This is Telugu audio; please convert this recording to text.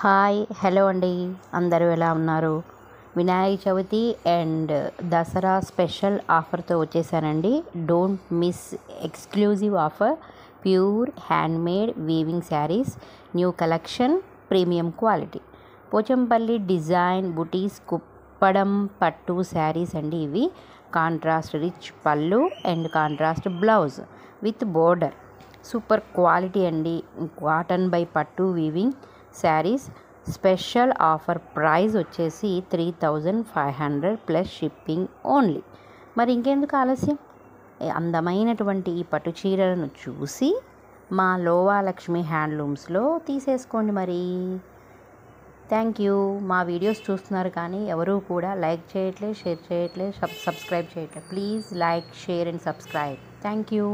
హాయ్ హలో అండి, అందరూ ఎలా ఉన్నారు? వినాయక చవితి అండ్ దసరా స్పెషల్ ఆఫర్తో వచ్చేసానండి. Don't miss exclusive offer. Pure handmade weaving saris, new collection, premium quality, Pochampally design బుటీస్ కుప్పడం పట్టు శారీస్ అండి. ఇవి contrast rich pallu and contrast blouse with border. Super quality అండి. కాటన్ బై పట్టు weaving saris. Special offer price వచ్చేసి 3500 ప్లస్ షిప్పింగ్ ఓన్లీ. మరి ఇంకెందుకు ఆలస్యం? అందమైనటువంటి ఈ పట్టు చీరలను చూసి మా లోవాలక్ష్మి హ్యాండ్లూమ్స్లో తీసేసుకోండి. మరి థ్యాంక్ యూ. మా వీడియోస్ చూస్తున్నారు కానీ ఎవరూ కూడా లైక్ చేయట్లేదు, షేర్ చేయట్లేదు, సబ్స్క్రైబ్ చేయట్లేదు. Please like, share and subscribe. Thank you.